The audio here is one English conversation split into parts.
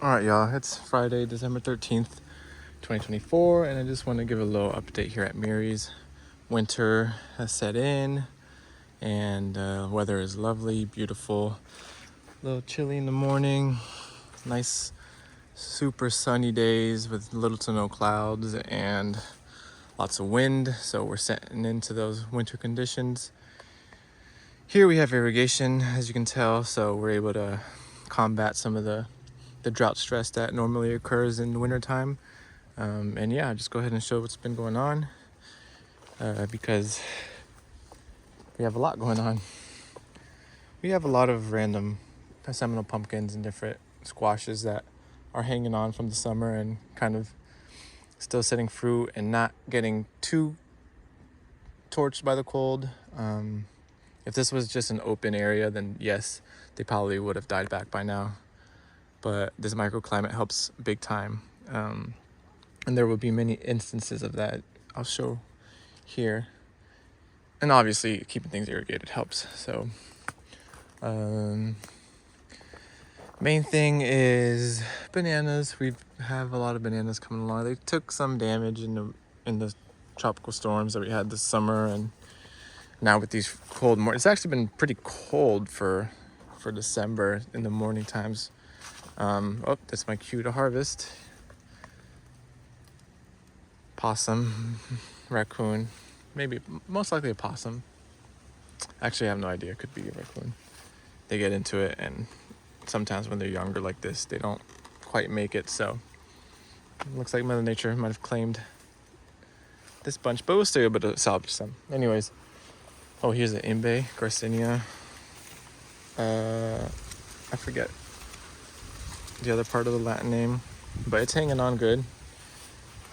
Alright, y'all, it's Friday, December 13th, 2024, and I just want to give a little update here at Mary's. Winter has set in, and weather is lovely, beautiful. A little chilly in the morning, nice, super sunny days with little to no clouds and lots of wind, so we're setting into those winter conditions. Here we have irrigation, as you can tell, so we're able to combat some of the drought stress that normally occurs in the wintertime. And yeah, just go ahead and show what's been going on because we have a lot going on. We have a lot of random seminal pumpkins and different squashes that are hanging on from the summer and kind of still setting fruit and not getting too torched by the cold. If this was just an open area, then yes, they probably would have died back by now. But this microclimate helps big time. And there will be many instances of that I'll show here. And obviously keeping things irrigated helps. So main thing is bananas. We have a lot of bananas coming along. They took some damage in the tropical storms that we had this summer, and now with these cold mornings, it's actually been pretty cold for December in the morning times. Oh, that's my cue to harvest. Possum, raccoon, maybe, most likely a possum. Actually, I have no idea. It could be a raccoon. They get into it, and sometimes when they're younger like this, they don't quite make it. So it looks like Mother Nature might have claimed this bunch, but we'll still be able to salvage some. Anyways, oh, here's an imbe, Garcinia. I forget the other part of the Latin name, but it's hanging on good.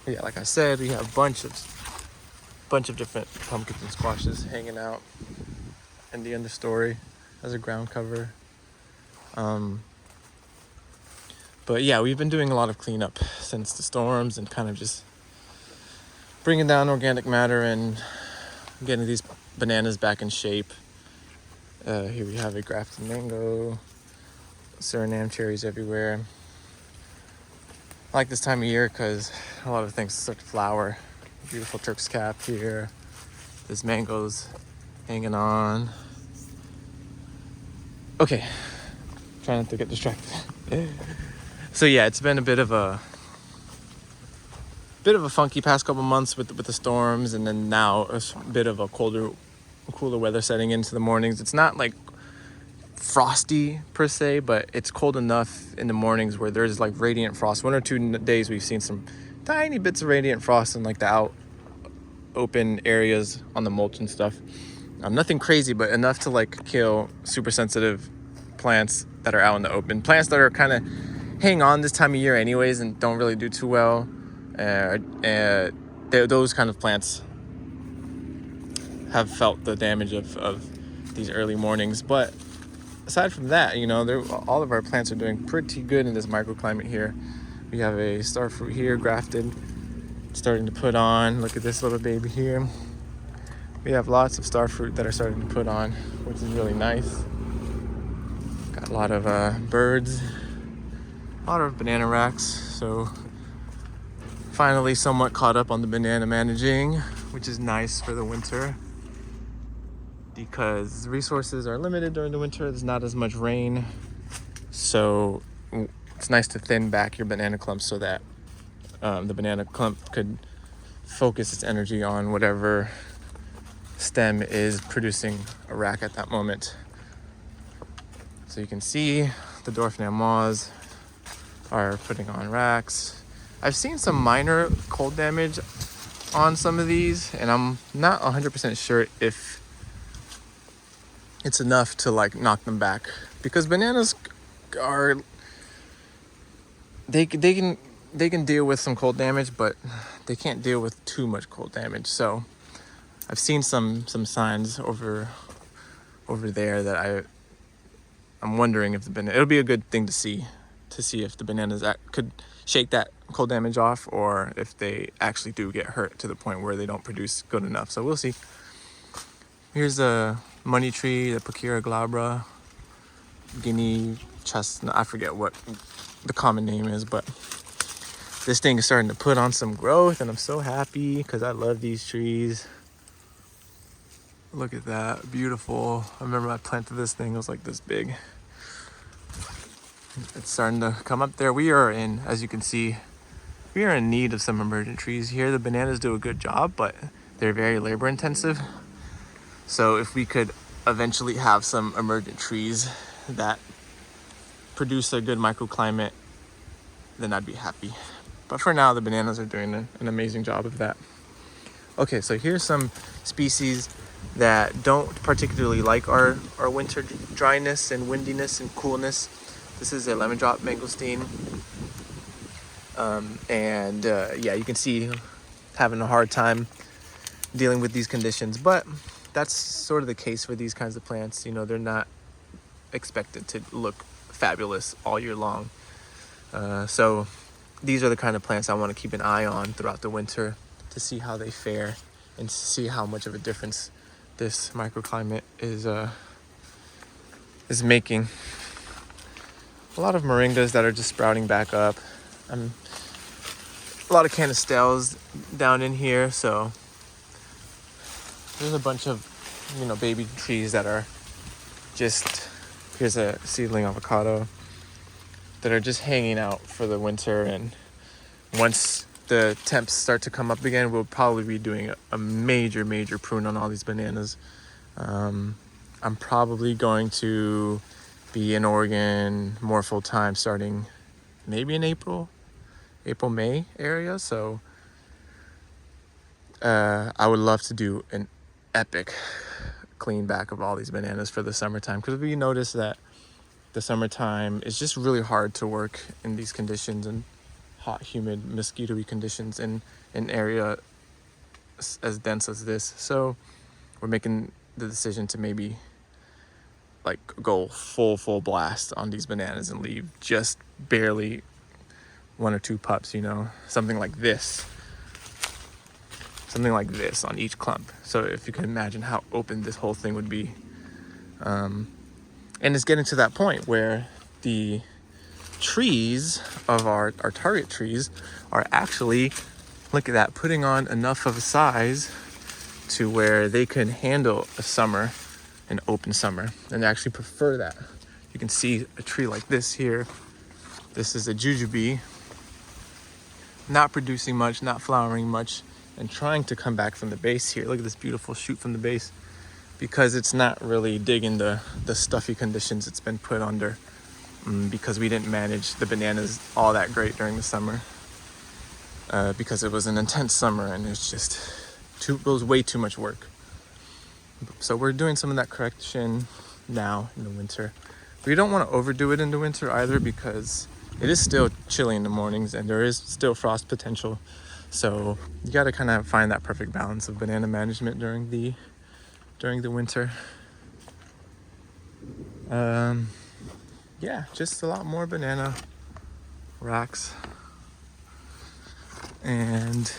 Yeah, like I said, we have a bunch of different pumpkins and squashes hanging out in the understory as a ground cover. But yeah, we've been doing a lot of cleanup since the storms and kind of just bringing down organic matter and getting these bananas back in shape. Here we have a grafted mango, Suriname cherries everywhere. I like this time of year because a lot of things start to flower. Beautiful Turk's cap here. This mango's hanging on. Okay, try not to get distracted. So yeah, it's been a bit of a funky past couple months with the storms, and then now a bit of a cooler weather setting into the mornings. It's not like frosty per se, but it's cold enough in the mornings where there's like radiant frost. 1 or 2 days we've seen some tiny bits of radiant frost in like the open areas on the mulch and stuff. Nothing crazy, but enough to like kill super sensitive plants that are out in the open. Plants that are kind of hang on this time of year anyways and don't really do too well. Those kind of plants have felt the damage of these early mornings. But aside from that, all of our plants are doing pretty good in this microclimate here. We have a starfruit here grafted, starting to put on. Look at this little baby here. We have lots of starfruit that are starting to put on, which is really nice. Got a lot of birds, a lot of banana racks. So finally somewhat caught up on the banana managing, which is nice for the winter, because resources are limited during the winter. There's not as much rain, so it's nice to thin back your banana clumps so that the banana clump could focus its energy on whatever stem is producing a rack at that moment. So you can see the dwarf moths are putting on racks. I've seen some minor cold damage on some of these, and I'm not 100% sure if it's enough to like knock them back, because bananas are they can deal with some cold damage, but they can't deal with too much cold damage. So I've seen some signs over there that I'm wondering if it'll be a good thing to see if the bananas could shake that cold damage off, or if they actually do get hurt to the point where they don't produce good enough. So we'll see. Here's a money tree, the Pachira glabra, Guinea chestnut. I forget what the common name is, but this thing is starting to put on some growth, and I'm so happy because I love these trees. Look at that, beautiful. I remember I planted this thing, it was like this big. It's starting to come up there. We are in, as you can see, we are in need of some emergent trees here. The bananas do a good job, but they're very labor intensive. So if we could eventually have some emergent trees that produce a good microclimate, then I'd be happy. But for now, the bananas are doing an amazing job of that. Okay, so here's some species that don't particularly like our winter dryness and windiness and coolness. This is a lemon drop mangosteen. Yeah, you can see having a hard time dealing with these conditions, but that's sort of the case for these kinds of plants. You know, they're not expected to look fabulous all year long. So these are the kind of plants I want to keep an eye on throughout the winter to see how they fare and see how much of a difference this microclimate is making. A lot of moringas that are just sprouting back up. A lot of canistels down in here, so there's a bunch of, you know, baby trees that are just, here's a seedling avocado, that are just hanging out for the winter. And once the temps start to come up again, we'll probably be doing a major prune on all these bananas. I'm probably going to be in Oregon more full time starting maybe in April, May area. So I would love to do an epic clean back of all these bananas for the summertime, because we notice that the summertime is just really hard to work in these conditions and hot, humid, mosquito-y conditions in an area as dense as this. So we're making the decision to maybe like go full blast on these bananas and leave just barely 1 or 2 pups, you know, something like this on each clump. So if you can imagine how open this whole thing would be. And it's getting to that point where the trees of our target trees are actually, look at that, putting on enough of a size to where they can handle a summer, an open summer, and they actually prefer that. You can see a tree like this here. This is a jujube, not producing much, not flowering much, and trying to come back from the base here. Look at this beautiful shoot from the base, because it's not really digging the stuffy conditions it's been put under, because we didn't manage the bananas all that great during the summer, because it was an intense summer and it was way too much work. So we're doing some of that correction now in the winter. We don't want to overdo it in the winter either, because it is still chilly in the mornings and there is still frost potential. So you got to kind of find that perfect balance of banana management during the winter. Yeah, just a lot more banana racks. And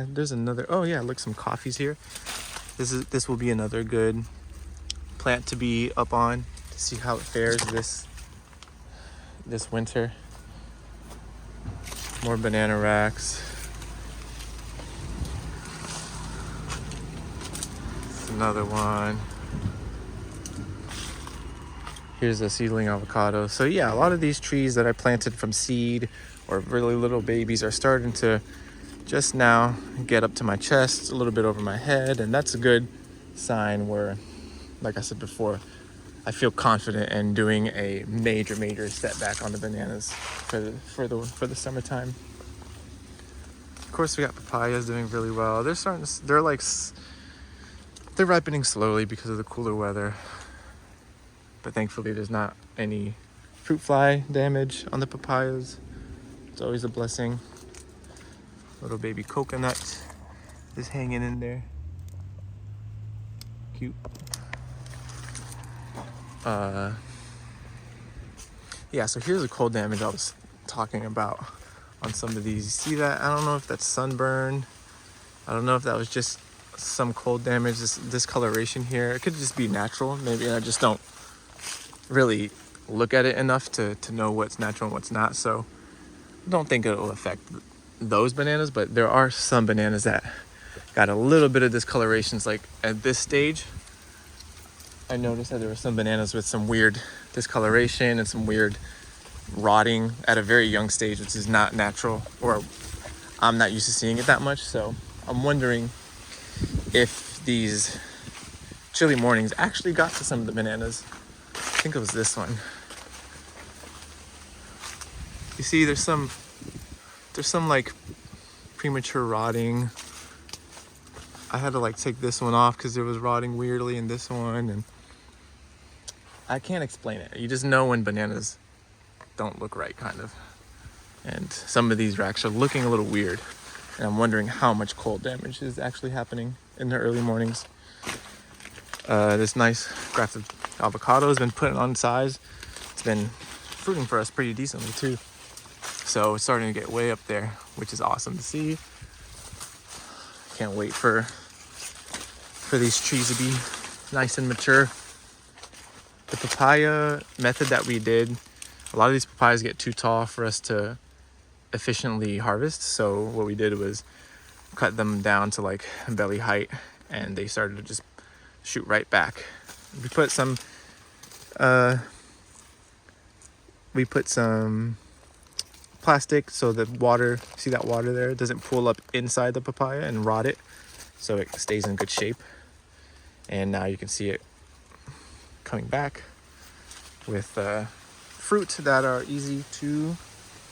there's another, oh yeah, look, some coffees here. This will be another good plant to be up on to see how it fares this winter. More banana racks. Another one. Here's a seedling avocado. So yeah, a lot of these trees that I planted from seed or really little babies are starting to just now get up to my chest, a little bit over my head, and that's a good sign where, like I said before, I feel confident in doing a major setback on the bananas for the summertime. Of course, we got papayas doing really well. They're ripening slowly because of the cooler weather, but thankfully there's not any fruit fly damage on the papayas. It's always a blessing. Little baby coconut is hanging in there. Cute. Yeah, so here's the cold damage I was talking about on some of these. You see that? I don't know if that's sunburn. I don't know if that was just some cold damage, this discoloration here. It could just be natural. Maybe I just don't really look at it enough to know what's natural and what's not. So I don't think it will affect those bananas, but there are some bananas that got a little bit of discolorations. Like at this stage, I noticed that there were some bananas with some weird discoloration and some weird rotting at a very young stage, which is not natural, or I'm not used to seeing it that much. So I'm wondering if these chilly mornings actually got to some of the bananas. I think it was this one. You see, there's some like premature rotting. I had to like take this one off because it was rotting weirdly in this one, and I can't explain it. You just know when bananas don't look right, kind of. And some of these racks are looking a little weird, and I'm wondering how much cold damage is actually happening in the early mornings. This nice grafted avocado has been putting on size. It's been fruiting for us pretty decently too. So it's starting to get way up there, which is awesome to see. Can't wait for these trees to be nice and mature. The papaya method that we did, a lot of these papayas get too tall for us to efficiently harvest. So what we did was cut them down to like belly height, and they started to just shoot right back. We put some plastic so the water, see that water there, doesn't pool up inside the papaya and rot it, so it stays in good shape. And now you can see it coming back with fruit that are easy to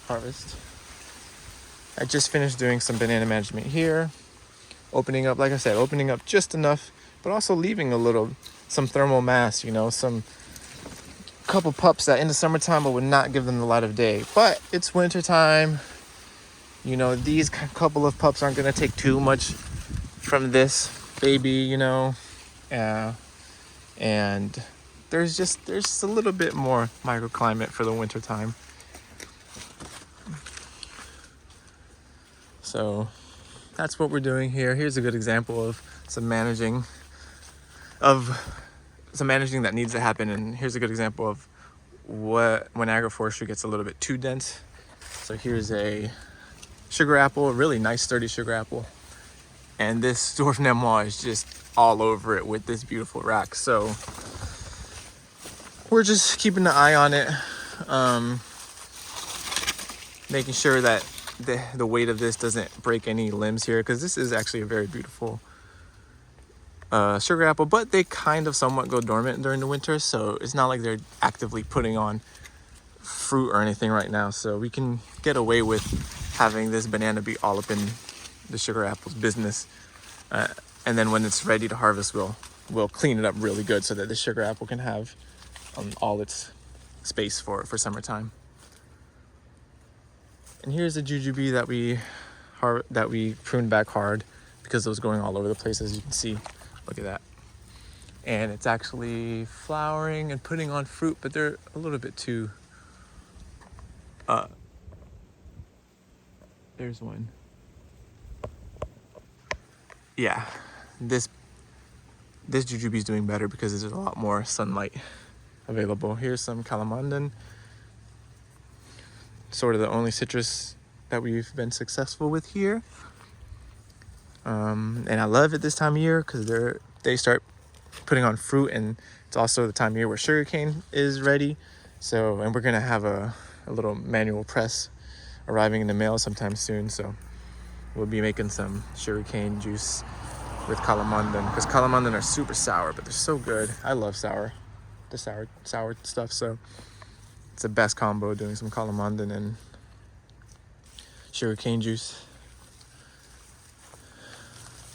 harvest. I just finished doing some banana management here, opening up, like I said, opening up just enough, but also leaving some thermal mass, you know, some couple pups that in the summertime I would not give them the light of day, but it's winter time. You know, these couple of pups aren't going to take too much from this baby, you know. And there's just a little bit more microclimate for the winter time. So that's what we're doing here. Here's a good example of some managing that needs to happen, and here's a good example of when agroforestry gets a little bit too dense. So here's a sugar apple, a really nice sturdy sugar apple, and this dwarf nemois is just all over it with this beautiful rack. So we're just keeping an eye on it, making sure that the weight of this doesn't break any limbs here, because this is actually a very beautiful sugar apple, but they kind of somewhat go dormant during the winter, so it's not like they're actively putting on fruit or anything right now. So we can get away with having this banana be all up in the sugar apple's business, and then when it's ready to harvest, we'll clean it up really good so that the sugar apple can have all its space for summertime. And here's a jujube that we pruned back hard because it was going all over the place, as you can see. Look at that. And it's actually flowering and putting on fruit, but they're a little bit too... there's one. Yeah, this jujube is doing better because there's a lot more sunlight available. Here's some calamandan. Sort of the only citrus that we've been successful with here. And I love it this time of year because they start putting on fruit, and it's also the time of year where sugarcane is ready. So, and we're gonna have a little manual press arriving in the mail sometime soon. So we'll be making some sugarcane juice with calamandan, because calamandan are super sour, but they're so good. I love sour stuff. So it's the best combo, doing some calamandan and sugarcane juice.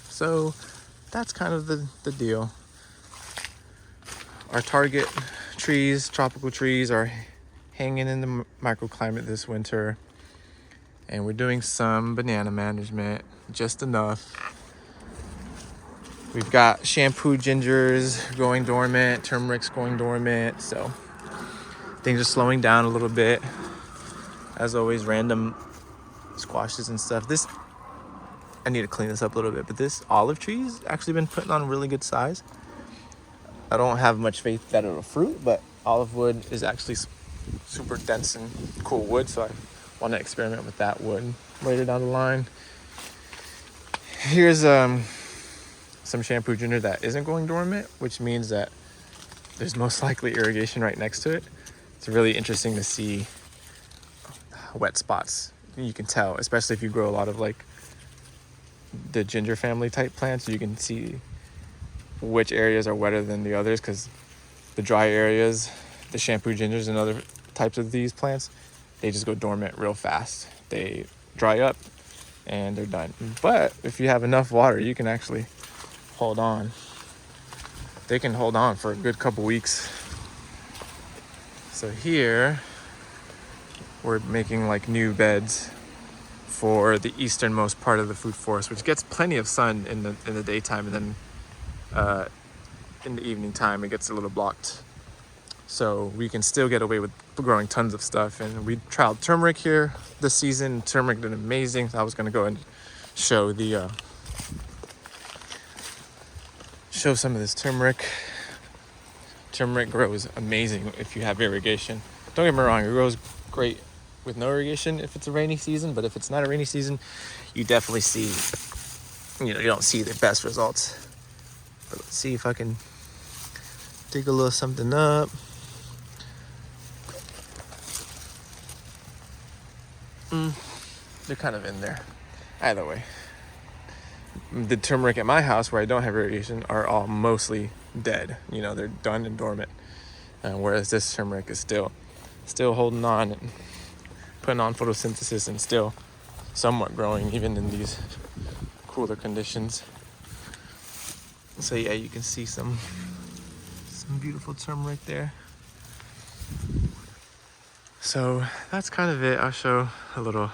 So that's kind of the deal. Our target trees, tropical trees, are hanging in the microclimate this winter. And we're doing some banana management, just enough. We've got shampoo gingers going dormant, turmeric's going dormant. So things are slowing down a little bit. As always, random squashes and stuff. I need to clean this up a little bit, but this olive tree's actually been putting on really good size. I don't have much faith that it'll fruit, but olive wood is actually super dense and cool wood, so I want to experiment with that wood later down the line. Here's some shampoo ginger that isn't going dormant, which means that there's most likely irrigation right next to it. It's really interesting to see wet spots. You can tell, especially if you grow a lot of like the ginger family type plants, you can see which areas are wetter than the others, because the dry areas, the shampoo gingers and other types of these plants, they just go dormant real fast. They dry up and they're done. But if you have enough water, you can actually hold on. They can hold on for a good couple weeks. So here we're making like new beds for the easternmost part of the food forest, which gets plenty of sun in the daytime, and then in the evening time it gets a little blocked. So we can still get away with growing tons of stuff. And we trialed turmeric here this season. Turmeric did amazing. So I was going to go and show show some of this turmeric. Turmeric grows amazing if you have irrigation. Don't get me wrong, it grows great with no irrigation if it's a rainy season, but if it's not a rainy season, you definitely see, you don't see the best results. But let's see if I can dig a little something up. They're kind of in there. Either way, the turmeric at my house, where I don't have irrigation, are all mostly dead. They're done and dormant. Whereas this turmeric is still holding on and putting on photosynthesis and still somewhat growing even in these cooler conditions. So yeah, you can see some beautiful turmeric there. So that's kind of it. I'll show a little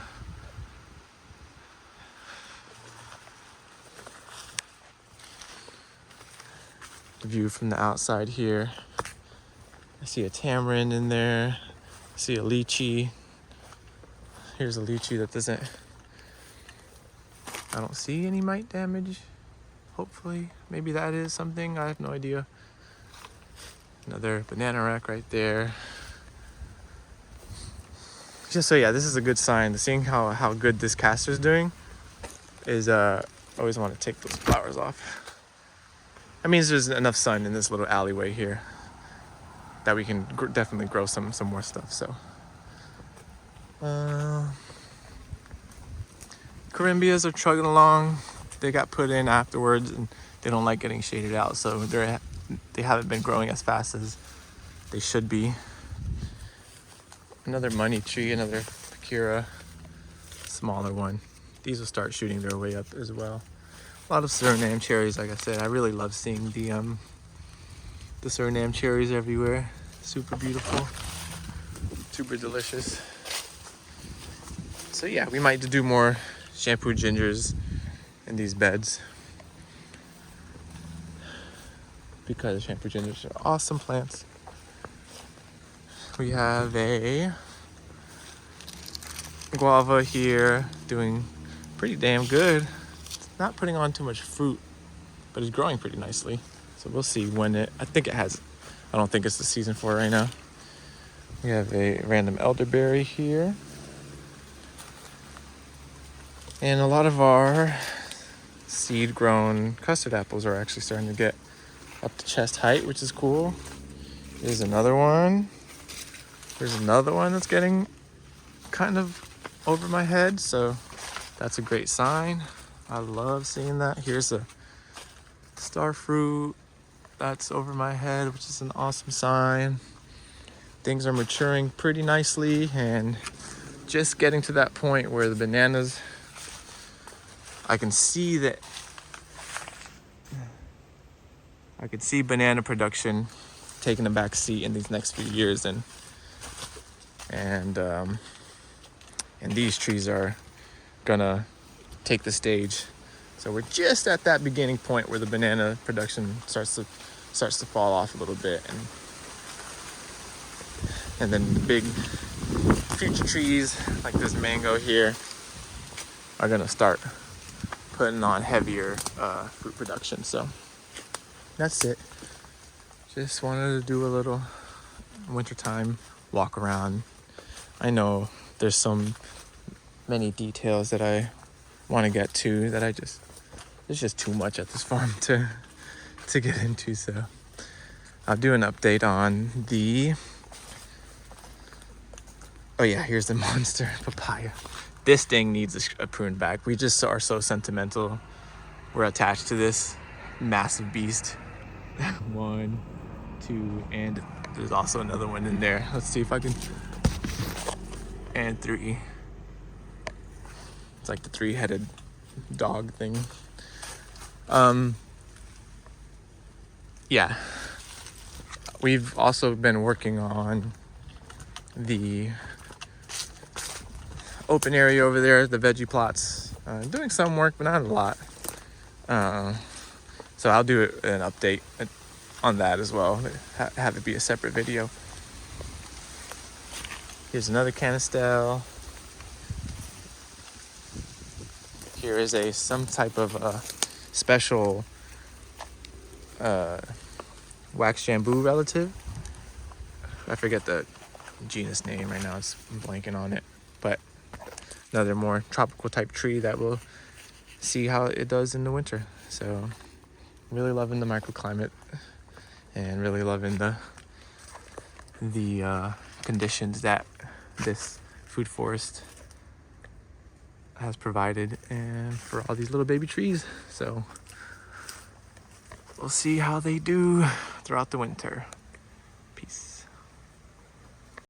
view from the outside here. I see a tamarind in there. I see a lychee. Here's a lychee that doesn't, I don't see any mite damage. Hopefully, maybe that is something. I have no idea. Another banana rack right there. Just so yeah, this is a good sign. Seeing how good this castor is doing is always want to take those flowers off. That means there's enough sun in this little alleyway here that we can definitely grow some more stuff. So Corymbias are chugging along. They got put in afterwards and they don't like getting shaded out, so they haven't been growing as fast as they should be. Another money tree, another Pakira, smaller one. These will start shooting their way up as well. A lot of Suriname cherries, like I said. I really love seeing the Suriname cherries everywhere. Super beautiful, super delicious. So yeah, we might do more shampoo gingers in these beds, because shampoo gingers are awesome plants. We have a guava here doing pretty damn good. It's not putting on too much fruit, but it's growing pretty nicely. So we'll see when I don't think it's the season for it right now. We have a random elderberry here. And a lot of our seed-grown custard apples are actually starting to get up to chest height, which is cool. Here's another one. There's another one that's getting kind of over my head, so that's a great sign. I love seeing that. Here's a star fruit that's over my head, which is an awesome sign. Things are maturing pretty nicely and just getting to that point where the bananas, I can see banana production taking a back seat in these next few years, and these trees are gonna take the stage. So we're just at that beginning point where the banana production starts to fall off a little bit, and then the big future trees like this mango here are gonna start putting on heavier fruit production. So that's it. Just wanted to do a little wintertime walk around. I know there's many details that I want to get to that there's just too much at this farm to get into, so I'll do an update on oh yeah, here's the monster papaya. This thing needs a prune back. We just are so sentimental. We're attached to this massive beast. 1, 2, and there's also another one in there. Let's see if I can. And 3. It's like the 3-headed dog thing. Yeah. We've also been working on the open area over there, the veggie plots. Doing some work, but not a lot. So I'll do an update on that as well. Have it be a separate video. Here's another canistel. Here is some type of special wax bamboo relative. I forget the genus name right now. I'm blanking on it. But another more tropical type tree that we'll see how it does in the winter. So really loving the microclimate and really loving the conditions that this food forest has provided and for all these little baby trees. So we'll see how they do throughout the winter.